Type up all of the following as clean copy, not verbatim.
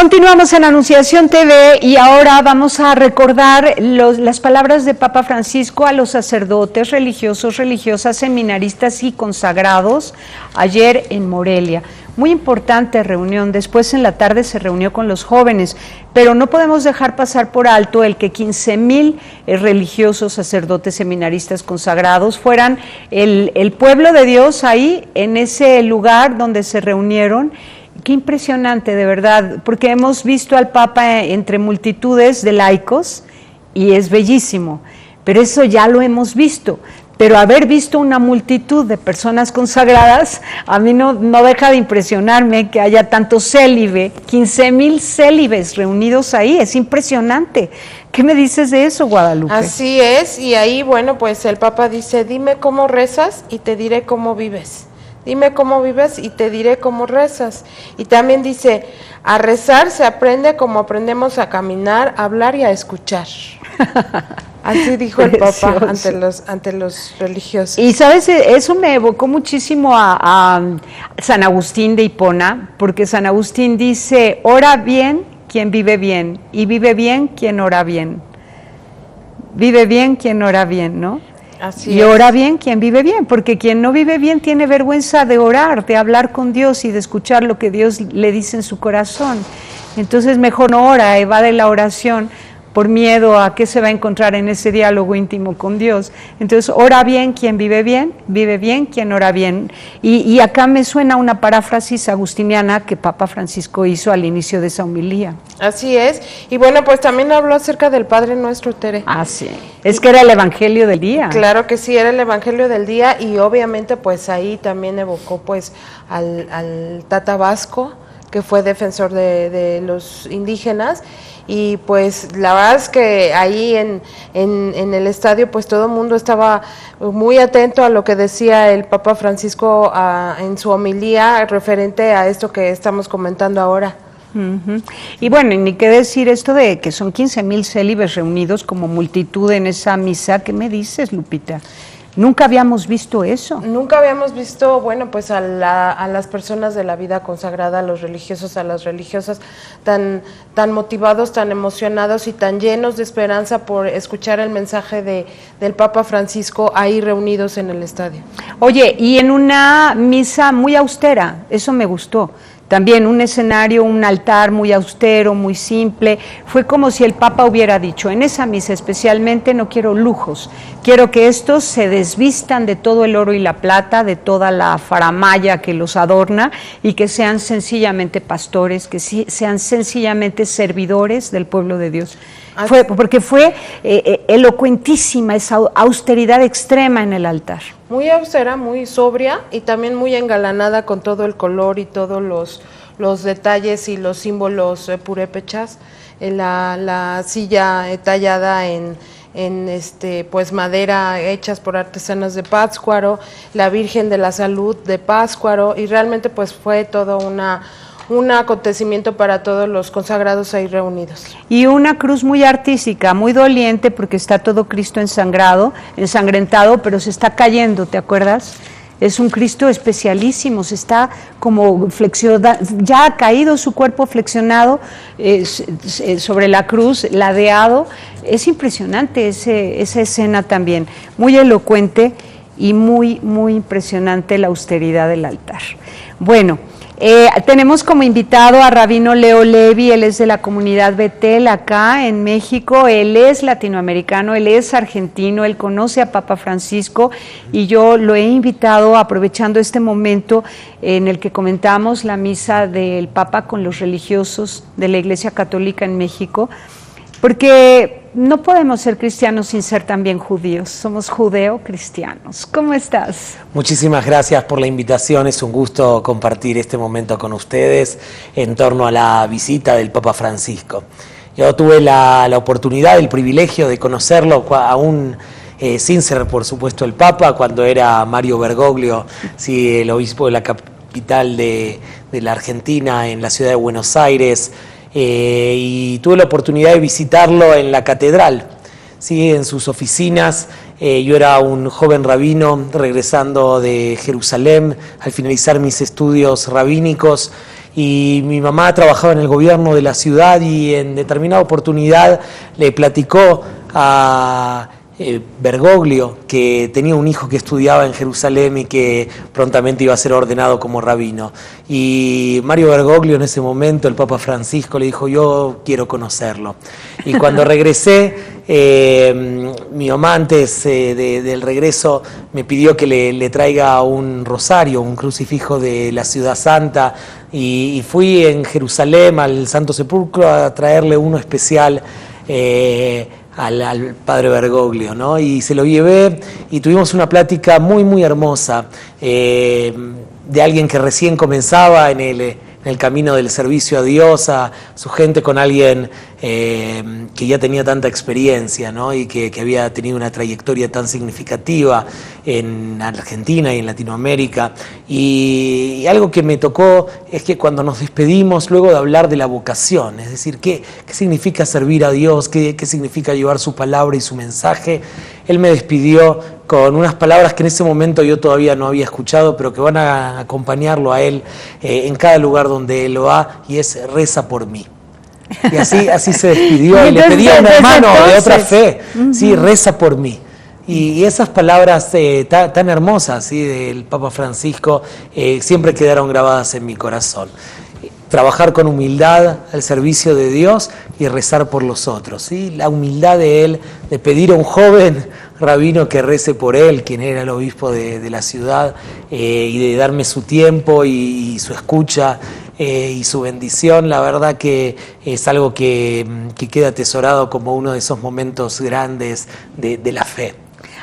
Continuamos en Anunciación TV y ahora vamos a recordar las palabras de Papa Francisco a los sacerdotes, religiosos, religiosas, seminaristas y consagrados ayer en Morelia. Muy importante reunión, después en la tarde se reunió con los jóvenes, pero no podemos dejar pasar por alto el que 15,000 religiosos, sacerdotes, seminaristas, consagrados fueran el pueblo de Dios ahí, en ese lugar donde se reunieron. Qué impresionante, de verdad, porque hemos visto al Papa entre multitudes de laicos y es bellísimo, pero eso ya lo hemos visto. Pero haber visto una multitud de personas consagradas, a mí no deja de impresionarme que haya tanto célibe, 15,000 célibes reunidos ahí, es impresionante. ¿Qué me dices de eso, Guadalupe? Así es, y ahí, bueno, pues el Papa dice, dime cómo rezas y te diré cómo vives. Dime cómo vives y te diré cómo rezas. Y también dice, a rezar se aprende como aprendemos a caminar, a hablar y a escuchar. Así dijo el Papa ante los religiosos. Y sabes, eso me evocó muchísimo a San Agustín de Hipona, porque San Agustín dice, ora bien quien vive bien, y vive bien quien ora bien. Vive bien quien ora bien, ¿no? Así y ora bien quien vive bien, porque quien no vive bien tiene vergüenza de orar, de hablar con Dios y de escuchar lo que Dios le dice en su corazón. Entonces mejor no ora, evade la oración por miedo a qué se va a encontrar en ese diálogo íntimo con Dios. Entonces, ora bien quien vive bien quien ora bien. Y acá me suena una paráfrasis agustiniana que Papa Francisco hizo al inicio de esa homilía. Así es. Y bueno, pues también habló acerca del Padre Nuestro, Tere. Ah, sí. Es que era el Evangelio del día. Claro que sí, era el Evangelio del día y obviamente pues ahí también evocó pues al Tata Vasco, que fue defensor de los indígenas. Y pues la verdad es que ahí en el estadio pues todo el mundo estaba muy atento a lo que decía el Papa Francisco en su homilía referente a esto que estamos comentando ahora. Uh-huh. Y bueno, y ni qué decir esto de que son 15,000 célibes reunidos como multitud en esa misa. ¿Qué me dices, Lupita? Nunca habíamos visto eso. Nunca habíamos visto, bueno, pues a las personas de la vida consagrada, a los religiosos, a las religiosas, tan motivados, tan emocionados y tan llenos de esperanza por escuchar el mensaje del Papa Francisco ahí reunidos en el estadio. Oye, y en una misa muy austera, eso me gustó. También un escenario, un altar muy austero, muy simple. Fue como si el Papa hubiera dicho, en esa misa especialmente no quiero lujos, quiero que estos se desvistan de todo el oro y la plata, de toda la faramalla que los adorna y que sean sencillamente pastores, que sean sencillamente servidores del pueblo de Dios. Porque fue elocuentísima esa austeridad extrema en el altar. Muy austera, muy sobria y también muy engalanada con todo el color y todos los detalles y los símbolos purépechas. La silla tallada en pues madera hechas por artesanos de Pátzcuaro, la Virgen de la Salud de Pátzcuaro y realmente pues fue todo un acontecimiento para todos los consagrados ahí reunidos. Y una cruz muy artística, muy doliente porque está todo Cristo ensangrentado, pero se está cayendo, ¿te acuerdas? Es un Cristo especialísimo, se está como flexionado, ya ha caído su cuerpo flexionado sobre la cruz, ladeado. Es impresionante esa escena también, muy elocuente y muy, muy impresionante la austeridad del altar. Bueno, tenemos como invitado a Rabino Leo Levi, él es de la comunidad Betel acá en México, él es latinoamericano, él es argentino, él conoce a Papa Francisco y yo lo he invitado aprovechando este momento en el que comentamos la misa del Papa con los religiosos de la Iglesia Católica en México, porque no podemos ser cristianos sin ser también judíos, somos judeo-cristianos. ¿Cómo estás? Muchísimas gracias por la invitación, es un gusto compartir este momento con ustedes en torno a la visita del Papa Francisco. Yo tuve la oportunidad, el privilegio de conocerlo aún sin ser por supuesto el Papa, cuando era Mario Bergoglio, sí, el obispo de la capital de la Argentina, en la ciudad de Buenos Aires, y tuve la oportunidad de visitarlo en la catedral, ¿sí? En sus oficinas. Yo era un joven rabino regresando de Jerusalén al finalizar mis estudios rabínicos y mi mamá trabajaba en el gobierno de la ciudad y en determinada oportunidad le platicó a Bergoglio, que tenía un hijo que estudiaba en Jerusalén y que prontamente iba a ser ordenado como rabino. Y Mario Bergoglio en ese momento, el Papa Francisco, le dijo: yo quiero conocerlo. Y cuando regresé, mi mamá antes del regreso me pidió que le traiga un rosario, un crucifijo de la Ciudad Santa, y fui en Jerusalén al Santo Sepulcro a traerle uno especial al padre Bergoglio, ¿no? Y se lo llevé y tuvimos una plática muy, muy hermosa de alguien que recién comenzaba en el camino del servicio a Dios, a su gente, con alguien que ya tenía tanta experiencia, ¿no? Y que había tenido una trayectoria tan significativa en Argentina y en Latinoamérica. Y algo que me tocó es que cuando nos despedimos, luego de hablar de la vocación, es decir, qué significa servir a Dios, qué significa llevar su palabra y su mensaje, él me despidió con unas palabras que en ese momento yo todavía no había escuchado, pero que van a acompañarlo a él en cada lugar donde él lo va, y es: reza por mí. Y así se despidió, y le pedía a un hermano de otra fe: sí, reza por mí. Y esas palabras tan hermosas, ¿sí?, del Papa Francisco siempre quedaron grabadas en mi corazón. Trabajar con humildad al servicio de Dios y rezar por los otros, ¿sí? La humildad de él, de pedir a un joven rabino que rece por él, quien era el obispo de la ciudad, y de darme su tiempo y su escucha y su bendición. La verdad que es algo que queda atesorado como uno de esos momentos grandes de la fe.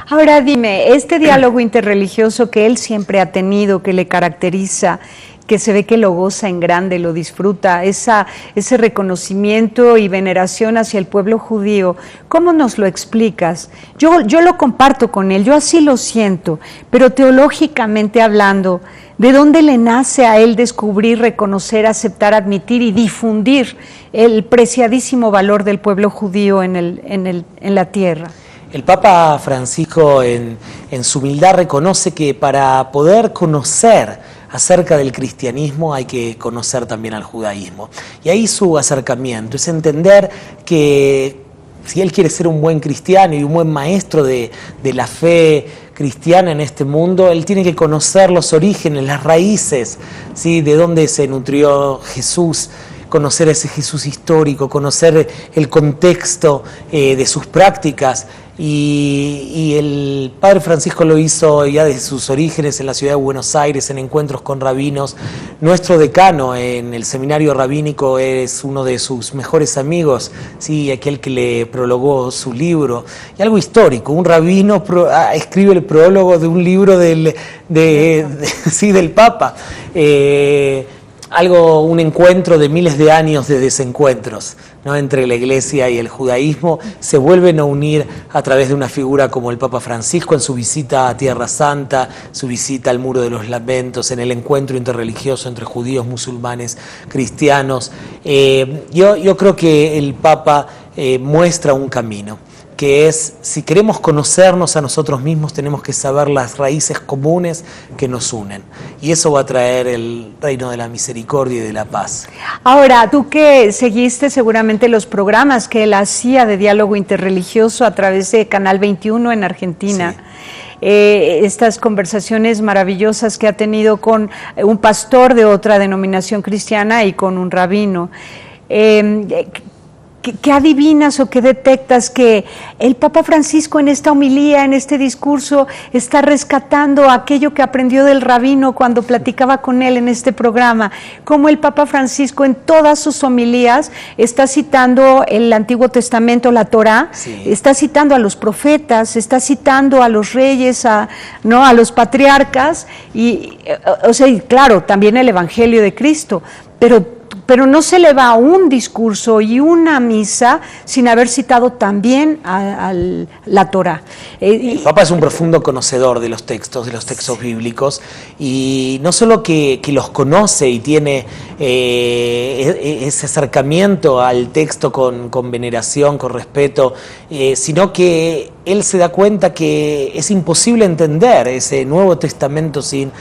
Ahora dime, este diálogo interreligioso que él siempre ha tenido, que le caracteriza, que se ve que lo goza en grande, lo disfruta, ese reconocimiento y veneración hacia el pueblo judío, ¿cómo nos lo explicas? Yo lo comparto con él, yo así lo siento, pero teológicamente hablando, ¿de dónde le nace a él descubrir, reconocer, aceptar, admitir y difundir el preciadísimo valor del pueblo judío en la tierra? El Papa Francisco en su humildad reconoce que para poder conocer acerca del cristianismo hay que conocer también al judaísmo. Y ahí su acercamiento es entender que si él quiere ser un buen cristiano y un buen maestro de la fe cristiana en este mundo, él tiene que conocer los orígenes, las raíces, ¿sí?, de dónde se nutrió Jesús, conocer ese Jesús histórico, conocer el contexto de sus prácticas. Y el Padre Francisco lo hizo ya desde sus orígenes en la ciudad de Buenos Aires, en encuentros con rabinos. Nuestro decano en el seminario rabínico es uno de sus mejores amigos, ¿sí?, aquel que le prologó su libro. Y algo histórico, un rabino escribe el prólogo de un libro del Papa. Un encuentro de miles de años de desencuentros, ¿no?, entre la Iglesia y el judaísmo, se vuelven a unir a través de una figura como el Papa Francisco en su visita a Tierra Santa, su visita al Muro de los Lamentos, en el encuentro interreligioso entre judíos, musulmanes, cristianos. Yo creo que el Papa muestra un camino, que es, si queremos conocernos a nosotros mismos, tenemos que saber las raíces comunes que nos unen. Y eso va a traer el reino de la misericordia y de la paz. Ahora, tú que seguiste seguramente los programas que él hacía de diálogo interreligioso a través de Canal 21 en Argentina, sí, estas conversaciones maravillosas que ha tenido con un pastor de otra denominación cristiana y con un rabino, ¿qué adivinas o qué detectas que el Papa Francisco en esta homilía, en este discurso, está rescatando aquello que aprendió del rabino cuando platicaba con él en este programa? Cómo el Papa Francisco en todas sus homilías está citando el Antiguo Testamento, la Torá, sí, está citando a los profetas, está citando a los reyes, a los patriarcas, y claro, también el Evangelio de Cristo, pero no se le va un discurso y una misa sin haber citado también a la Torá. El Papa es un profundo conocedor de los textos bíblicos, y no solo que los conoce y tiene ese acercamiento al texto con veneración, con respeto, sino que él se da cuenta que es imposible entender ese Nuevo Testamento sin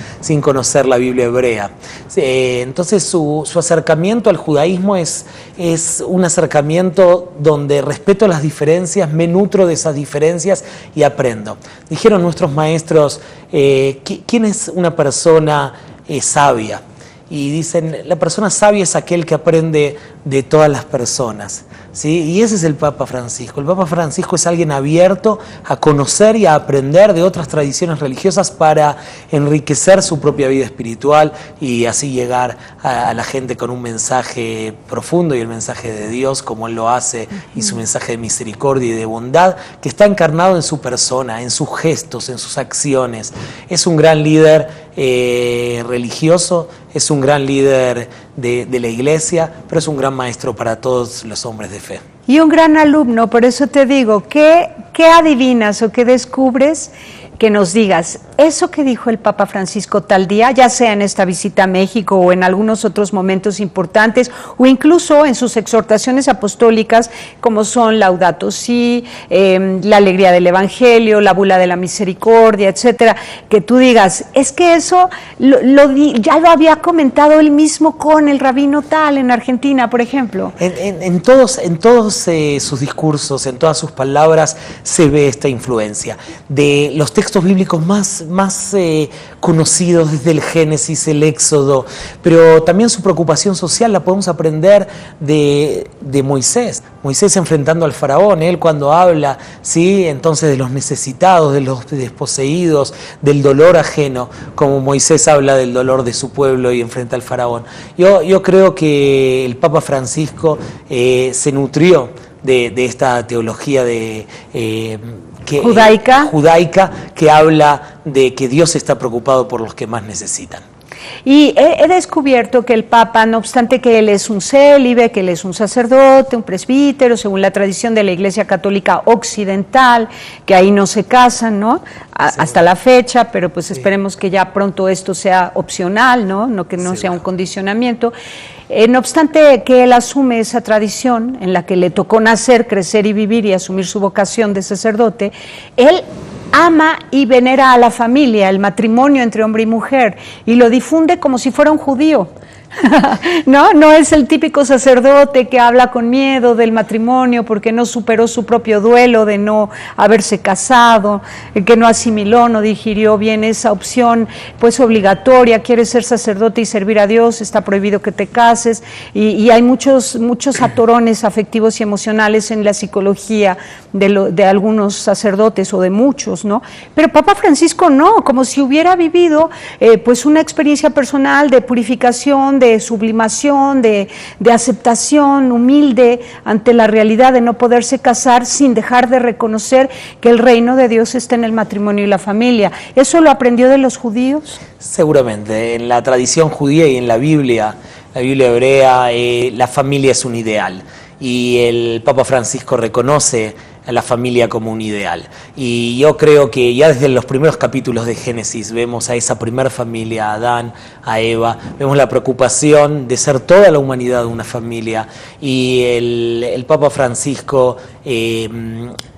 conocer la Biblia hebrea. Entonces su acercamiento al judaísmo es un acercamiento donde respeto las diferencias, me nutro de esas diferencias y aprendo. Dijeron nuestros maestros, ¿quién es una persona sabia? Y dicen, la persona sabia es aquel que aprende de todas las personas, ¿sí? Y ese es el Papa Francisco. El Papa Francisco es alguien abierto a conocer y a aprender de otras tradiciones religiosas para enriquecer su propia vida espiritual y así llegar a la gente con un mensaje profundo y el mensaje de Dios como Él lo hace, y su mensaje de misericordia y de bondad que está encarnado en su persona, en sus gestos, en sus acciones. Es un gran líder religioso, es un gran líder de la iglesia, pero es un gran maestro para todos los hombres de fe. Y un gran alumno, por eso te digo, ¿qué adivinas o qué descubres? Que nos digas, eso que dijo el Papa Francisco tal día, ya sea en esta visita a México o en algunos otros momentos importantes, o incluso en sus exhortaciones apostólicas, como son Laudato Si, la alegría del Evangelio, la bula de la misericordia, etcétera, que tú digas, es que eso ya lo había comentado él mismo con el rabino tal en Argentina, por ejemplo. En todos sus discursos, en todas sus palabras, se ve esta influencia de los textos bíblicos más conocidos desde el Génesis, el Éxodo, pero también su preocupación social la podemos aprender de Moisés. Moisés enfrentando al faraón, él cuando habla, ¿sí?, entonces de los necesitados, de los desposeídos, del dolor ajeno, como Moisés habla del dolor de su pueblo y enfrenta al faraón. Yo creo que el Papa Francisco se nutrió de esta teología judaica que habla de que Dios está preocupado por los que más necesitan. Y he descubierto que el Papa, no obstante que él es un célibe, que él es un sacerdote, un presbítero, según la tradición de la Iglesia Católica Occidental, que ahí no se casan, ¿no? Sí. Hasta la fecha, pero pues esperemos que ya pronto esto sea opcional, ¿no? Que no sea un condicionamiento. No obstante que él asume esa tradición en la que le tocó nacer, crecer y vivir y asumir su vocación de sacerdote, él ama y venera a la familia, el matrimonio entre hombre y mujer, y lo difunde como si fuera un judío. No es el típico sacerdote que habla con miedo del matrimonio porque no superó su propio duelo de no haberse casado, que no asimiló, no digirió bien esa opción pues obligatoria. Quieres ser sacerdote y servir a Dios, está prohibido que te cases, y hay muchos atorones afectivos y emocionales en la psicología de algunos sacerdotes o de muchos, ¿no? Pero Papa Francisco no, como si hubiera vivido pues una experiencia personal de purificación, de sublimación, de aceptación humilde ante la realidad de no poderse casar, sin dejar de reconocer que el reino de Dios está en el matrimonio y la familia. ¿Eso lo aprendió de los judíos? Seguramente, en la tradición judía y en la Biblia hebrea, la familia es un ideal, y el Papa Francisco reconoce a la familia como un ideal. Y yo creo que ya desde los primeros capítulos de Génesis vemos a esa primera familia, a Adán, a Eva, vemos la preocupación de ser toda la humanidad una familia, y el Papa Francisco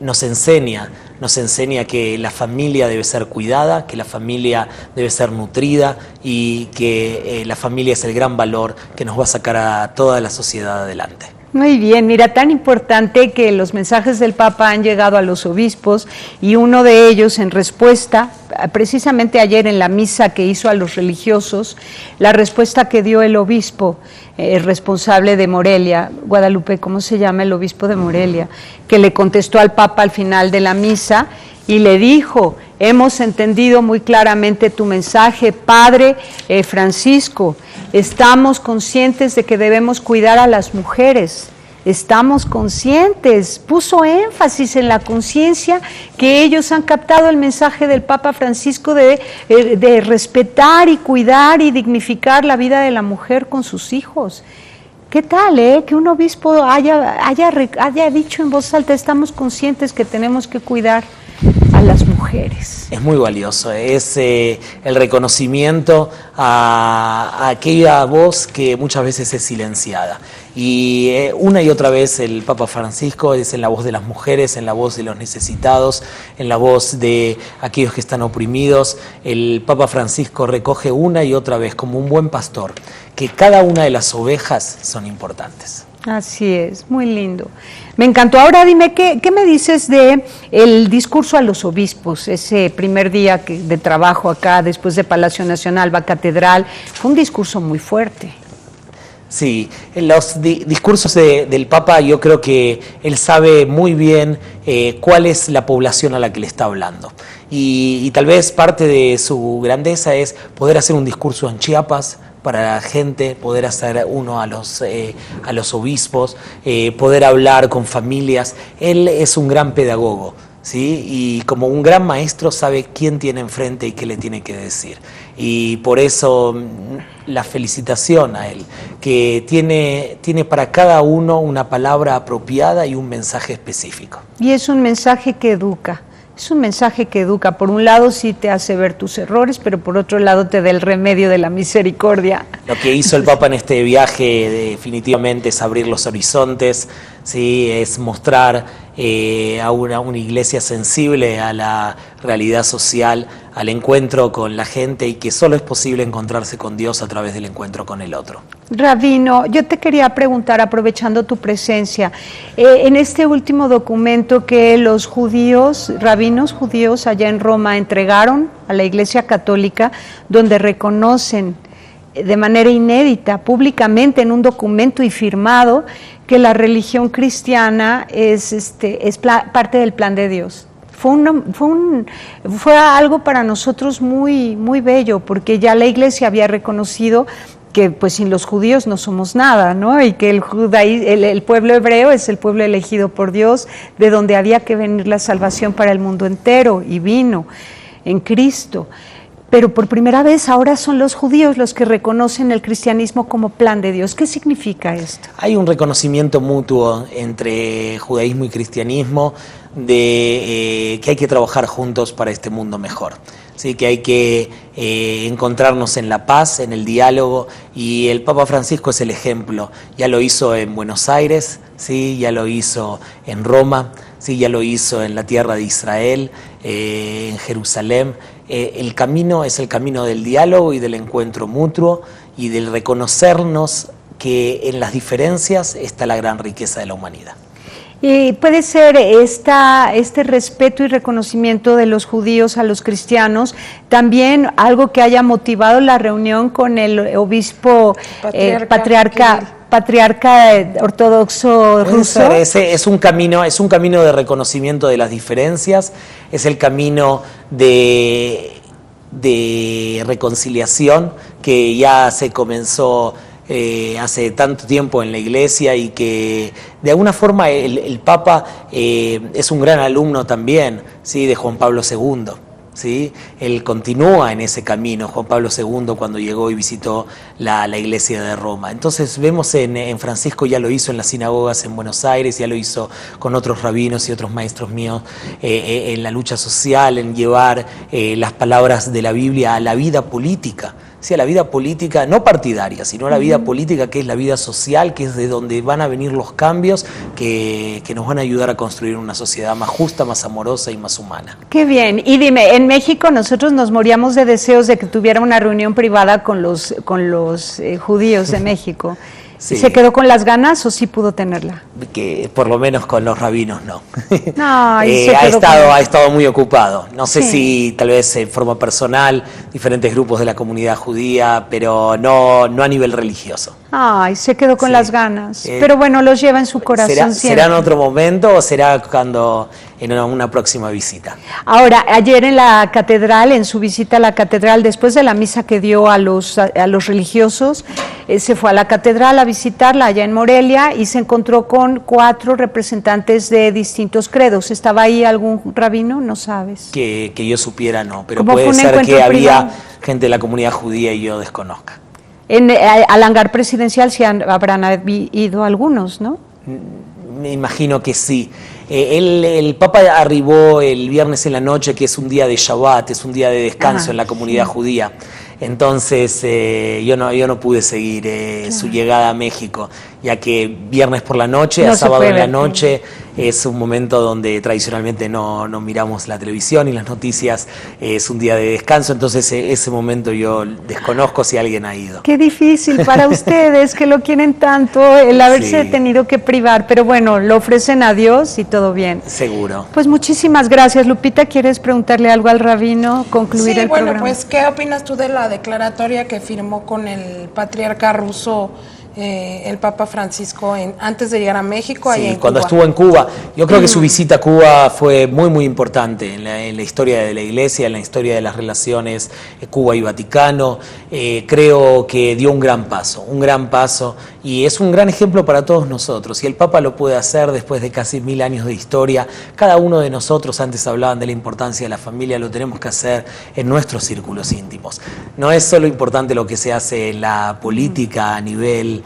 nos enseña que la familia debe ser cuidada, que la familia debe ser nutrida, y que la familia es el gran valor que nos va a sacar a toda la sociedad adelante. Muy bien, mira, tan importante que los mensajes del Papa han llegado a los obispos, y uno de ellos en respuesta, precisamente ayer en la misa que hizo a los religiosos, la respuesta que dio el obispo responsable de Morelia, Guadalupe, ¿cómo se llama el obispo de Morelia?, que le contestó al Papa al final de la misa y le dijo: hemos entendido muy claramente tu mensaje, Padre Francisco. Estamos conscientes de que debemos cuidar a las mujeres. Estamos conscientes. Puso énfasis en la conciencia que ellos han captado el mensaje del Papa Francisco de respetar y cuidar y dignificar la vida de la mujer con sus hijos. ¿Qué tal, que un obispo haya dicho en voz alta: estamos conscientes que tenemos que cuidar a las mujeres. Es muy valioso, es el reconocimiento a aquella voz que muchas veces es silenciada. Y una y otra vez el Papa Francisco es en la voz de las mujeres, en la voz de los necesitados, en la voz de aquellos que están oprimidos. El Papa Francisco recoge una y otra vez, como un buen pastor, que cada una de las ovejas son importantes. Así es, muy lindo. Me encantó. Ahora dime, ¿qué me dices de el discurso a los obispos? Ese primer día de trabajo acá, después de Palacio Nacional, va a Catedral, fue un discurso muy fuerte. Sí, en los discursos del Papa yo creo que él sabe muy bien cuál es la población a la que le está hablando. Y tal vez parte de su grandeza es poder hacer un discurso en Chiapas para la gente, poder hacer uno a los obispos, poder hablar con familias. Él es un gran pedagogo, ¿sí? Y como un gran maestro sabe quién tiene enfrente y qué le tiene que decir. Y por eso la felicitación a él, que tiene para cada uno una palabra apropiada y un mensaje específico. Y es un mensaje que educa. Es un mensaje que educa. Por un lado sí te hace ver tus errores, pero por otro lado te da el remedio de la misericordia. Lo que hizo el Papa en este viaje definitivamente es abrir los horizontes, ¿sí? Es mostrar a una iglesia sensible a la realidad social, al encuentro con la gente, y que solo es posible encontrarse con Dios a través del encuentro con el otro. Rabino, yo te quería preguntar, aprovechando tu presencia, en este último documento que los rabinos judíos allá en Roma entregaron a la Iglesia Católica, donde reconocen de manera inédita, públicamente, en un documento y firmado, que la religión cristiana es parte del plan de Dios. Fue algo para nosotros muy, muy bello, porque ya la Iglesia había reconocido que pues sin los judíos no somos nada, ¿no? Y que el pueblo hebreo es el pueblo elegido por Dios, de donde había que venir la salvación para el mundo entero, y vino en Cristo. Pero por primera vez ahora son los judíos los que reconocen el cristianismo como plan de Dios. ¿Qué significa esto? Hay un reconocimiento mutuo entre judaísmo y cristianismo de que hay que trabajar juntos para este mundo mejor. Sí, que hay que encontrarnos en la paz, en el diálogo, y el Papa Francisco es el ejemplo. Ya lo hizo en Buenos Aires, sí, ya lo hizo en Roma, sí, ya lo hizo en la tierra de Israel, en Jerusalén. El camino es el camino del diálogo y del encuentro mutuo y del reconocernos que en las diferencias está la gran riqueza de la humanidad. Y puede ser este respeto y reconocimiento de los judíos a los cristianos también algo que haya motivado la reunión con el obispo patriarca ortodoxo ruso. Ese es un camino de reconocimiento de las diferencias, es el camino de reconciliación que ya se comenzó hace tanto tiempo en la Iglesia, y que de alguna forma el Papa es un gran alumno también, ¿sí? De Juan Pablo II. ¿Sí? Él continúa en ese camino, Juan Pablo II, cuando llegó y visitó la iglesia de Roma. Entonces vemos en Francisco, ya lo hizo en las sinagogas en Buenos Aires, ya lo hizo con otros rabinos y otros maestros míos en la lucha social, en llevar las palabras de la Biblia a la vida política. Sí, a la vida política no partidaria, sino a la vida política, que es la vida social, que es de donde van a venir los cambios que nos van a ayudar a construir una sociedad más justa, más amorosa y más humana. Qué bien. Y dime, en México nosotros nos moríamos de deseos de que tuviera una reunión privada con los judíos de México. Sí. ¿Se quedó con las ganas o sí pudo tenerla? Que por lo menos con los rabinos no. Ha estado muy ocupado. No sé si tal vez en forma personal, diferentes grupos de la comunidad judía, pero no a nivel religioso. Ay, se quedó con las ganas. Pero bueno, los lleva en su corazón. ¿Será en otro momento o será cuando en una próxima visita? Ahora, ayer en la catedral, en su visita a la catedral, después de la misa que dio a los religiosos, se fue a la catedral a visitarla allá en Morelia y se encontró con 4 representantes de distintos credos. ¿Estaba ahí algún rabino? No sabes. Que yo supiera no, pero puede ser que había gente de la comunidad judía y yo desconozca. Al hangar presidencial sí habrán ido algunos, ¿no? Me imagino que sí. El Papa arribó el viernes en la noche, que es un día de Shabbat, es un día de descanso en la comunidad judía. Entonces yo no pude seguir su llegada a México, ya que viernes por la noche a sábado en la noche es un momento donde tradicionalmente no miramos la televisión y las noticias, es un día de descanso, entonces ese momento yo desconozco si alguien ha ido. Qué difícil para ustedes que lo quieren tanto, el haberse tenido que privar, pero bueno, lo ofrecen a Dios y todo bien. Seguro. Pues muchísimas gracias. Lupita, ¿quieres preguntarle algo al rabino, concluir el programa? Pues, ¿qué opinas tú de la declaratoria que firmó con el patriarca ruso el Papa Francisco antes de llegar a México? Sí, en cuando Cuba. estuvo en Cuba. Yo creo que su visita a Cuba fue muy importante en la historia de la Iglesia, en la historia de las relaciones Cuba y Vaticano. Creo que dio un gran paso, y es un gran ejemplo para todos nosotros. Y el Papa lo puede hacer después de casi 1000 años de historia. Cada uno de nosotros, antes hablaban de la importancia de la familia, lo tenemos que hacer en nuestros círculos íntimos. No es solo importante lo que se hace en la política a nivel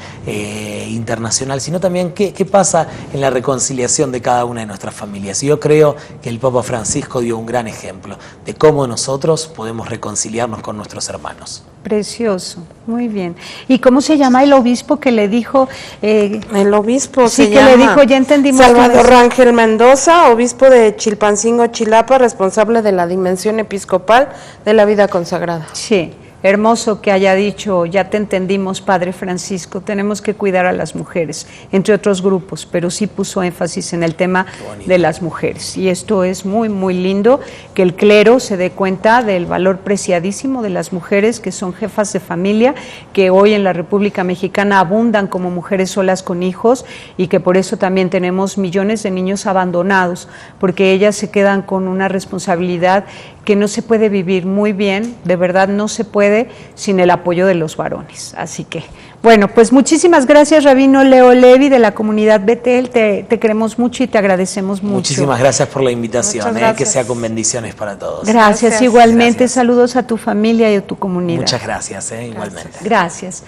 internacional, sino también qué pasa en la reconciliación de cada una de nuestras familias. Y yo creo que el Papa Francisco dio un gran ejemplo de cómo nosotros podemos reconciliarnos con nuestros hermanos. Precioso, muy bien. ¿Y cómo se llama el obispo que le dijo? El obispo sí, se que llama le dijo, ya entendimos. Salvador Rangel Mendoza, obispo de Chilpancingo, Chilapa, responsable de la dimensión episcopal de la vida consagrada. Sí. Hermoso que haya dicho, ya te entendimos, Padre Francisco, tenemos que cuidar a las mujeres, entre otros grupos, pero sí puso énfasis en el tema de las mujeres. Y esto es muy lindo, que el clero se dé cuenta del valor preciadísimo de las mujeres que son jefas de familia, que hoy en la República Mexicana abundan como mujeres solas con hijos, y que por eso también tenemos millones de niños abandonados, porque ellas se quedan con una responsabilidad que no se puede vivir muy bien, de verdad no se puede sin el apoyo de los varones. Así que, bueno, pues muchísimas gracias, Rabino Leo Levi de la comunidad Betel, te queremos mucho y te agradecemos mucho. Muchísimas gracias por la invitación, gracias. que sea con bendiciones para todos. Gracias, igualmente, Gracias. Saludos a tu familia y a tu comunidad. Muchas gracias, igualmente. Gracias.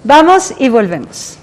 Vamos y volvemos.